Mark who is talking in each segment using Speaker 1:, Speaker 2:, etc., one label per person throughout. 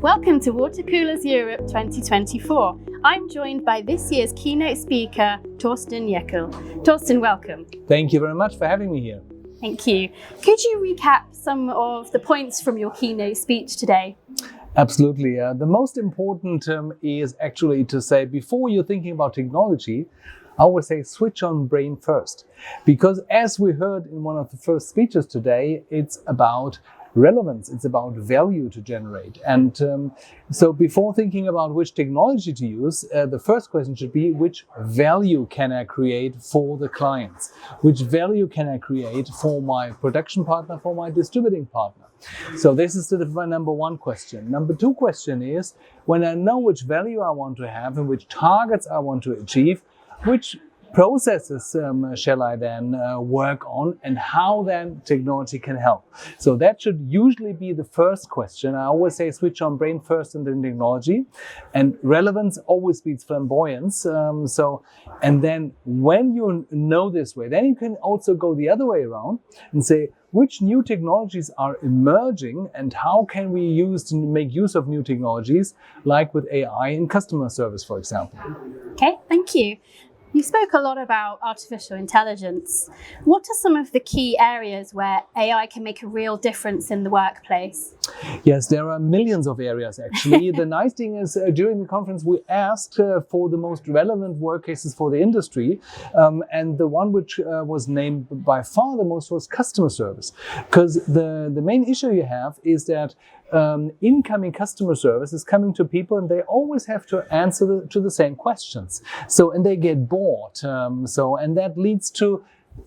Speaker 1: Welcome to Watercoolers Europe 2024. I'm joined by this year's keynote speaker, Thorsten Jekel. Thorsten, welcome.
Speaker 2: Thank you very much for having me here.
Speaker 1: Thank you. Could you recap some of the points from your keynote speech today?
Speaker 2: Absolutely. The most important is actually to say, before you're thinking about technology, I would say switch on brain first. Because as we heard in one of the first speeches today, it's about relevance, it's about value to generate. And so before thinking about which technology to use, the first question should be, which value can I create for the clients? Which value can I create for my production partner, for my distributing partner? So this is the number one question. Number two question is, when I know which value I want to have and which targets I want to achieve, which processes shall I then work on, and how then technology can help? So that should usually be the first question. I always say switch on brain first and then technology. And relevance always beats flamboyance. And then when you know this way, then you can also go the other way around and say, which new technologies are emerging and how can we make use of new technologies, like with AI in customer service, for example.
Speaker 1: Okay, thank you. You spoke a lot about artificial intelligence. What are some of the key areas where AI can make a real difference in the workplace?
Speaker 2: Yes, there are millions of areas actually. The nice thing is during the conference we asked for the most relevant work cases for the industry, and the one which was named by far the most was customer service. Because the main issue you have is that incoming customer service is coming to people and they always have to answer to the same questions. And they get bored. And that leads to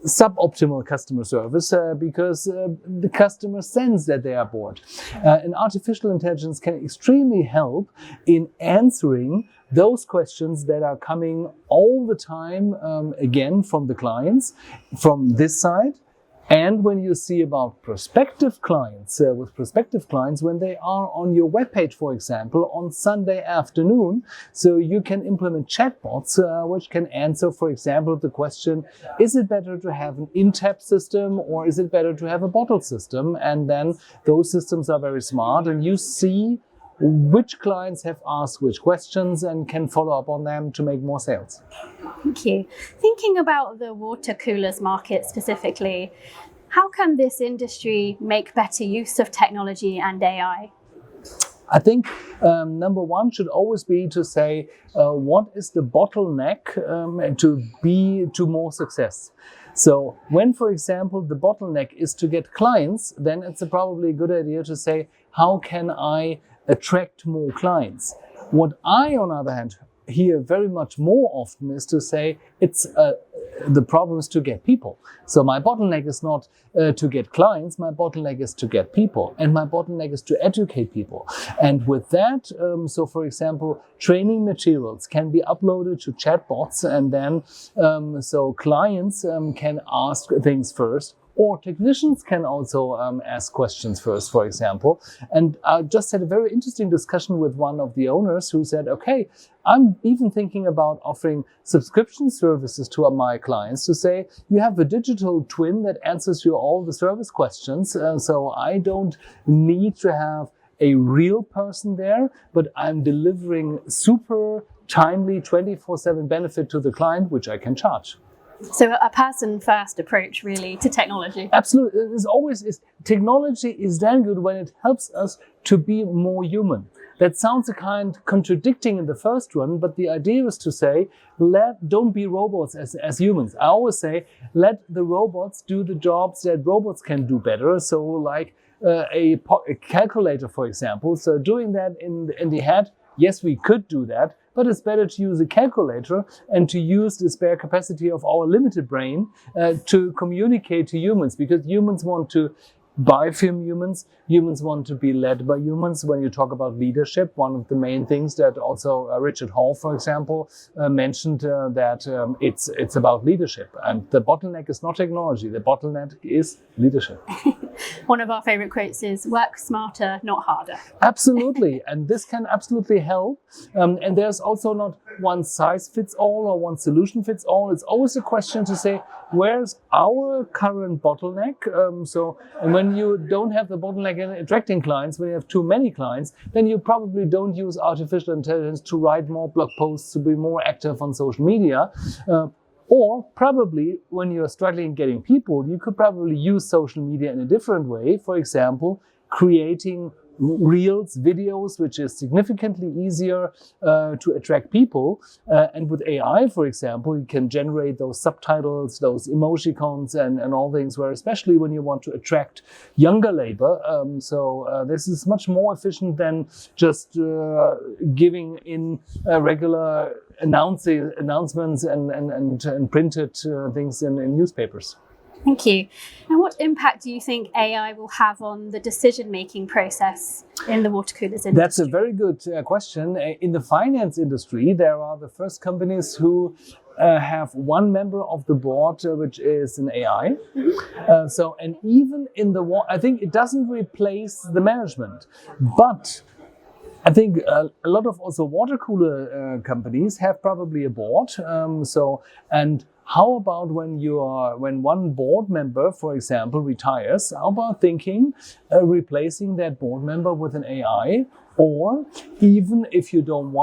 Speaker 2: suboptimal customer service because the customer sense that they are bored. And artificial intelligence can extremely help in answering those questions that are coming all the time, again, from the clients, from this side. And when you see about prospective clients, when they are on your webpage, for example, on Sunday afternoon, so you can implement chatbots which can answer, for example, the question, is it better to have an in-tap system or is it better to have a bottle system? And then those systems are very smart and you see which clients have asked which questions and can follow up on them to make more sales.
Speaker 1: Thank you. Thinking about the water coolers market specifically, how can this industry make better use of technology and AI?
Speaker 2: I think number one should always be to say, what is the bottleneck to more success? So when, for example, the bottleneck is to get clients, then it's probably a good idea to say, how can I attract more clients? What I, on the other hand, hear very much more often is to say the problem is to get people. So my bottleneck is not to get clients, my bottleneck is to get people, and my bottleneck is to educate people. And with that, so for example, training materials can be uploaded to chatbots, and then so clients can ask things first. Or technicians can also ask questions first, for example. And I just had a very interesting discussion with one of the owners who said, okay, I'm even thinking about offering subscription services to my clients to say, you have a digital twin that answers you all the service questions. So I don't need to have a real person there, but I'm delivering super timely 24/7 benefit to the client, which I can charge.
Speaker 1: So a person-first approach, really, to technology.
Speaker 2: Absolutely. Technology is then good when it helps us to be more human. That sounds a kind contradicting in the first one, but the idea is to say, don't be robots as humans. I always say, let the robots do the jobs that robots can do better. So like a calculator, for example. So doing that in the head, yes, we could do that, but it's better to use a calculator and to use the spare capacity of our limited brain to communicate to humans, because humans want to buy from humans. Humans want to be led by humans. When you talk about leadership, one of the main things that also Richard Hall, for example, mentioned that it's about leadership. And the bottleneck is not technology. The bottleneck is leadership.
Speaker 1: One of our favorite quotes is, work smarter, not harder.
Speaker 2: Absolutely. And this can absolutely help. And there's also not one size fits all or one solution fits all. It's always a question to say, where's our current bottleneck? And when you don't have the bottleneck in attracting clients, when you have too many clients, then you probably don't use artificial intelligence to write more blog posts, to be more active on social media. Or probably when you're struggling getting people, you could probably use social media in a different way. For example, creating reels, videos, which is significantly easier to attract people. And with AI, for example, you can generate those subtitles, those emoticons and all things, where especially when you want to attract younger labor. This is much more efficient than just giving in regular announcements and printed things in newspapers.
Speaker 1: Thank you. And what impact do you think AI will have on the decision-making process in the water coolers industry?
Speaker 2: That's a very good question. In the finance industry, there are the first companies who have one member of the board, which is an AI. Mm-hmm. And even in I think it doesn't replace the management, but I think a lot of also water cooler companies have probably a board. And how about when one board member, for example, retires? How about thinking replacing that board member with an AI? Or even if you don't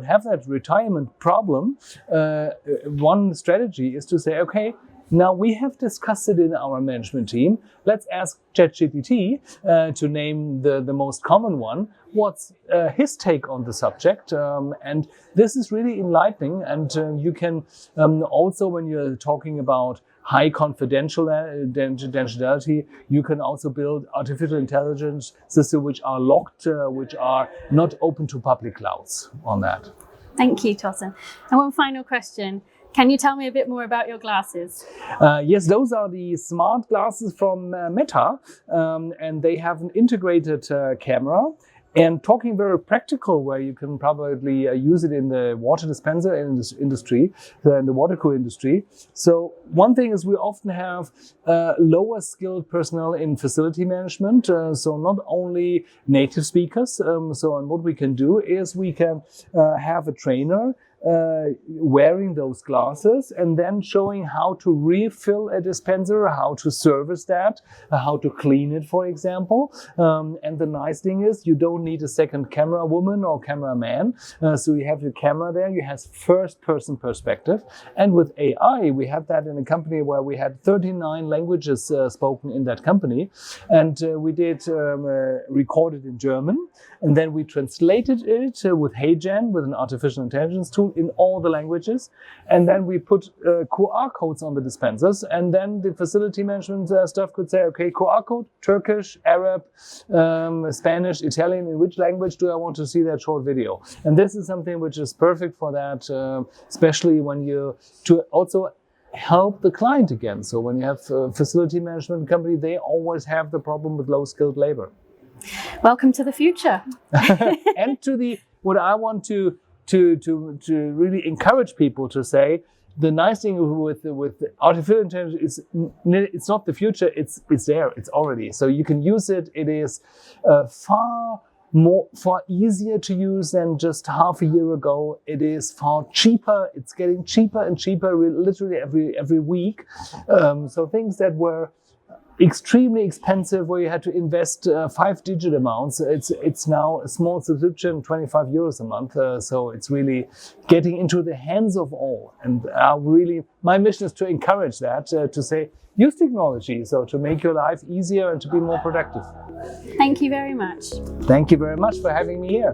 Speaker 2: have that retirement problem, one strategy is to say, okay, now we have discussed it in our management team. Let's ask ChatGPT to name the most common one. What's his take on the subject? And this is really enlightening. And you can also, when you're talking about high confidentiality, you can also build artificial intelligence systems which are locked, which are not open to public clouds on that.
Speaker 1: Thank you, Thorsten. And one final question. Can you tell me a bit more about your glasses?
Speaker 2: Yes, those are the smart glasses from Meta, and they have an integrated camera. And talking very practical, where you can probably use it in the water dispenser industry, in the water cooler industry. So one thing is we often have lower skilled personnel in facility management. So not only native speakers. And what we can do is we can have a trainer wearing those glasses and then showing how to refill a dispenser, how to service that, how to clean it, for example. And the nice thing is you don't need a second camera woman or cameraman. So you have your camera there, you have first person perspective. And with AI, we had that in a company where we had 39 languages spoken in that company. And we did record it in German. And then we translated it with HeyGen, with an artificial intelligence tool, in all the languages. And then we put QR codes on the dispensers. And then the facility management staff could say, okay, QR code, Turkish, Arab, Spanish, Italian, in which language do I want to see that short video? And this is something which is perfect for that, especially when to also help the client again. So when you have a facility management company, they always have the problem with low skilled labor.
Speaker 1: Welcome to the future.
Speaker 2: And what I want to really encourage people to say, the nice thing with artificial intelligence is it's not the future, it's there, it's already. So you can use it. It is far easier to use than just half a year ago. It is far cheaper. It's getting cheaper and cheaper, literally every week. So things that were extremely expensive, where you had to invest 5-digit amounts, it's now a small subscription, 25 euros a month. So it's really getting into the hands of all. And my mission is to encourage that, to say, use technology, so to make your life easier and to be more productive.
Speaker 1: Thank you very much.
Speaker 2: Thank you very much for having me here.